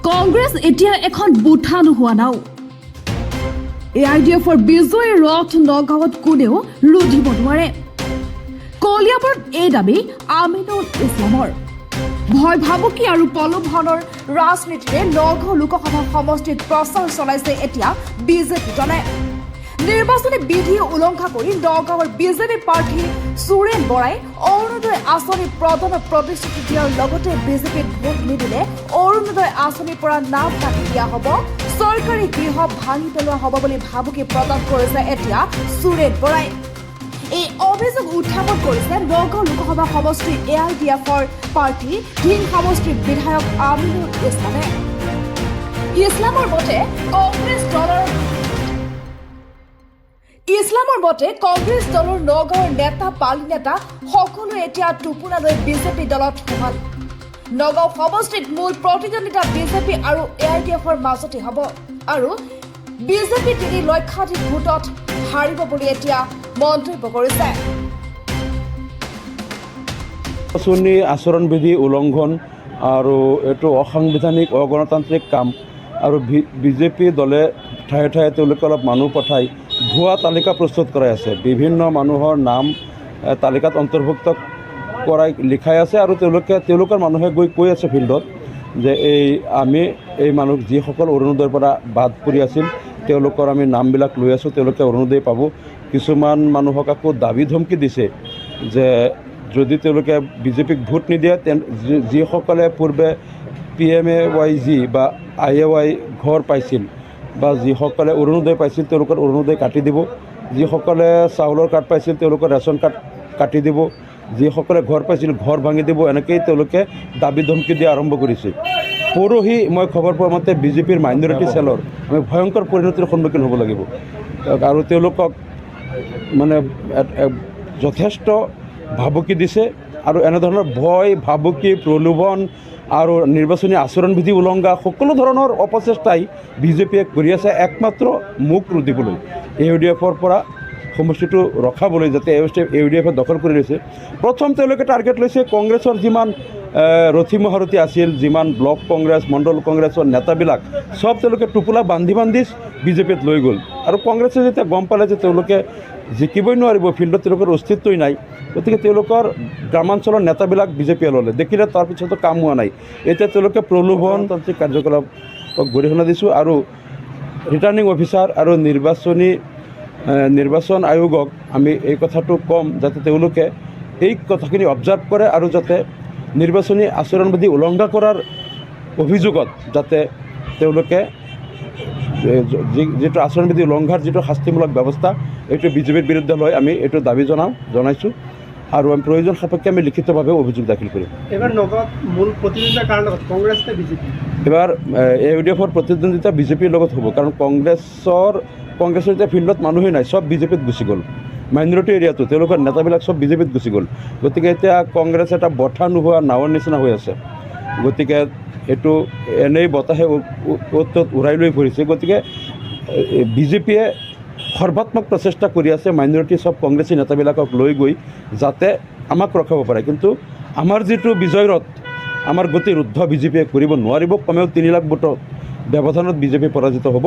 কংগ্ৰেছ এতিয়া এখন বুঠা নোহোৱা নাও। AIDFৰ বিজয়ী ৰথ নগাঁৱত কোনেও ৰুধিব নোৱাৰে। কলিয়াবৰত এই দাবী আমিনুল ইছলামৰ। ভয় ভাবুকি আৰু প্ৰলোভনৰ ৰাজনীতিৰে নগাঁও লোকসভা সমষ্টিত প্ৰচাৰ চলাইছে এতিয়া বিজেপি দলে। নিৰ্বাচনী বিধি উলংঘা কৰি নগাঁৱৰ বিজেপি প্ৰাৰ্থী সুৰেন বৰাই অৰুণোদয় আঁচনি প্ৰদানৰ প্ৰতিশ্ৰুতি দিয়াৰ লগতে বিজেপিত ভোট নিদিলে অৰুণোদয় আঁচনিৰ পৰা নাম কাটি দিয়া হ'ব, চৰকাৰী গৃহ ভাঙি পেলোৱা হ'ব বুলি ভাবুকি প্ৰদান কৰিছে এতিয়া সুৰেন বৰাই। এই অভিযোগ উত্থাপন কৰিছে নগাঁও লোকসভা সমষ্টিৰ AIDFৰ প্ৰাৰ্থী ধিং সমষ্টিৰ বিধায়ক আমিনুল ইছলামে। ইছলামৰ মতে কংগ্ৰেছ দলৰ নগাঁৱৰ নেতা পালি নেতা সকলো এতিয়া টোপোনালৈ বিজেপি দলত সোমাল। নগাঁও সমষ্টিত মূল প্ৰতিদ্বন্দ্বিতা বিজেপি আৰু AIDFৰ মাজতে হ'ব আৰু বিজেপি 3 লক্ষাধিক ভোটত হাৰিব বুলি এতিয়া মন্তব্য কৰিছে। নিৰ্বাচনী আচৰণবিধি উলংঘন আৰু এইটো অসাংবিধানিক অগণতান্ত্ৰিক কাম আৰু বিজেপি দলে ঠায়ে ঠায়ে তেওঁলোকে অলপ মানুহ পঠাই ভুৱা তালিকা প্ৰস্তুত কৰাই আছে। বিভিন্ন মানুহৰ নাম তালিকাত অন্তৰ্ভুক্ত কৰাই লিখাই আছে আৰু তেওঁলোকৰ মানুহে গৈ কৈ আছে ফিল্ডত যে এই মানুহ যিসকল অৰুণোদয়ৰ পৰা বাদ পৰি আছিল তেওঁলোকৰ আমি নামবিলাক লৈ আছোঁ, তেওঁলোকে অৰুণোদয় পাব। কিছুমান মানুহক আকৌ দাবী ধমকি দিছে যে যদি তেওঁলোকে বিজেপিক ভোট নিদিয়ে যিসকলে পূৰ্বে PMAYG বা IAY ঘৰ পাইছিল বা যিসকলে অৰুণোদয় পাইছিল তেওঁলোকৰ অৰুণোদয় কাটি দিব, যিসকলে চাউলৰ কাৰ্ড পাইছিল তেওঁলোকৰ ৰেচন কাৰ্ড কাটি দিব, যিসকলে ঘৰ পাইছিল ঘৰ ভাঙি দিব, এনেকৈয়ে তেওঁলোকে দাবী ধমকি দিয়া আৰম্ভ কৰিছে। পৰহি মই খবৰ পোৱা মতে বিজেপিৰ মাইনৰিটি চেলৰ আমি ভয়ংকৰ পৰিণতিৰ সন্মুখীন হ'ব লাগিব আৰু তেওঁলোকক মানে যথেষ্ট ভাবুকি দিছে আৰু এনেধৰণৰ ভয় ভাবুকি প্ৰলোভন আৰু নিৰ্বাচনী আচৰণবিধি উলংঘা সকলো ধৰণৰ অপচেষ্টাই বিজেপিয়ে কৰি আছে একমাত্ৰ মুখ ৰুধিবলৈ, AIDFৰ পৰা সমষ্টিটো ৰখাবলৈ, যাতে AIDFে দখল কৰি লৈছে। প্ৰথম তেওঁলোকে টাৰ্গেট লৈছে কংগ্ৰেছৰ যিমান ৰথী মহাৰথী আছিল, যিমান ব্লক কংগ্ৰেছ মণ্ডল কংগ্ৰেছৰ নেতাবিলাক চব তেওঁলোকে টোপোলা বান্ধি বিজেপিত লৈ গ'ল আৰু কংগ্ৰেছে যেতিয়া গম পালে যে তেওঁলোকে জিকিবই নোৱাৰিব, ফিল্ডত তেওঁলোকৰ অস্তিত্বই নাই, গতিকে তেওঁলোকৰ গ্ৰামাঞ্চলৰ নেতাবিলাক বিজেপিয়ে ল'লে। দেখিলে তাৰপিছতো কাম হোৱা নাই, এতিয়া তেওঁলোকে প্ৰলোভনতান্ত্ৰিক কাৰ্যকলাপক গৰিহণা দিছোঁ আৰু ৰিটাৰ্ণিং অফিচাৰ আৰু নিৰ্বাচন আয়োগক আমি এই কথাটো ক'ম যাতে তেওঁলোকে এই কথাখিনি অবজাৰ্ভ কৰে আৰু যাতে নিৰ্বাচনী আচৰণবিধি উলংঘা কৰাৰ অভিযোগত যাতে তেওঁলোকে যিটো আচৰণবিধি উলংঘাৰ যিটো শাস্তিমূলক ব্যৱস্থা এইটো বিজেপিৰ বিৰুদ্ধে লৈ আমি এইটো দাবী জনাইছোঁ আৰু আমি প্ৰয়োজন সাপেক্ষে আমি লিখিতভাৱে অভিযোগ দাখিল কৰিম। এবাৰ নগাঁৱত মূল প্ৰতিদ্বন্দ্বিতা কাৰ লগত, কংগ্ৰেছ নে বিজেপি? এবাৰ AIDFৰ প্ৰতিদ্বন্দ্বিতা বিজেপিৰ লগত হ'ব, কাৰণ কংগ্ৰেছৰ এতিয়া ফিল্ডত মানুহেই নাই, চব বিজেপিত গুচি গ'ল। মাইনৰিটি এৰিয়াটো তেওঁলোকৰ নেতাবিলাক চব বিজেপিত গুচি গ'ল, গতিকে এতিয়া কংগ্ৰেছ এটা বঠা নোহোৱা নাৱৰ নিচিনা হৈ আছে। গতিকে এইটো এনেই বতাহে উৰাই লৈ ফুৰিছে। গতিকে বিজেপিয়ে সৰ্বাত্মক প্ৰচেষ্টা কৰি আছে মাইনৰিটি চব কংগ্ৰেছী নেতাবিলাকক লৈ গৈ যাতে আমাক ৰখাব পাৰে, কিন্তু আমাৰ যিটো বিজয়ৰত আমাৰ গতি ৰুদ্ধ বিজেপিয়ে কৰিব নোৱাৰিব। কমেও 3 লাখ ভোটৰ ব্যৱধানত বিজেপি পৰাজিত হ'ব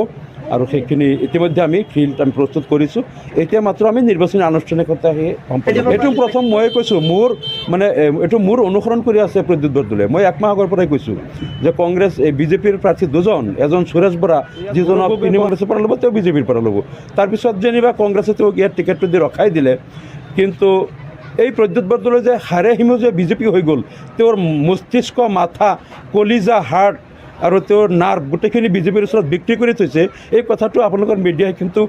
আৰু সেইখিনি ইতিমধ্যে আমি প্ৰস্তুত কৰিছোঁ। এতিয়া মাত্ৰ আমি নিৰ্বাচনী আনুষ্ঠানিকতা এইটো প্ৰথম মই কৈছোঁ এইটো মোৰ অনুসৰণ কৰি আছে প্ৰদ্যুৎ বৰদলৈ। মই 1 মাহ আগৰ পৰাই কৈছোঁ যে কংগ্ৰেছ বিজেপিৰ প্ৰাৰ্থী দুজন, এজন সুৰেশ বৰা যিজনক কংগ্ৰেছৰ পৰা ল'ব তেওঁ বিজেপিৰ পৰা ল'ব, তাৰপিছত যেনিবা কংগ্ৰেছে তেওঁক ইয়াৰ টিকেটটো দি ৰখাই দিলে, কিন্তু এই প্ৰদ্যুৎ বৰদলৈ যে হাড়ে হিমে যে বিজেপি হৈ গ'ল, তেওঁৰ মস্তিষ্ক মাথা কলিজা হাৰ্ট আৰু তেওঁৰ নাৰ্ভ গোটেইখিনি বিজেপিৰ ওচৰত বিক্ৰী কৰি থৈছে। এই কথাটো আপোনালোকৰ মিডিয়াই কিন্তু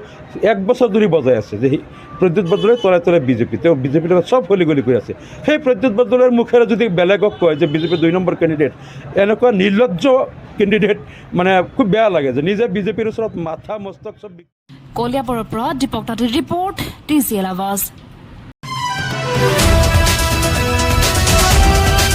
1 বছৰ ধৰি বজাই আছে যে প্ৰদ্যুৎ বৰদলৈ তলে তলে বিজেপি, তেওঁ বিজেপিৰ লগত চব হলিগলি কৰি আছে। সেই প্ৰদ্যুৎ বৰদলৈৰ মুখেৰে যদি বেলেগক কয় যে বিজেপিৰ 2 নম্বৰ কেণ্ডিডেট, এনেকুৱা নিৰ্লজ্জ কেণ্ডিডেট মানে খুব বেয়া লাগে যে নিজে বিজেপিৰ ওচৰত মাথা মস্তক চব। কলিয়াবৰৰ পৰা দীপক তাঁতীৰ ৰিপৰ্ট, TCL আৱাজ।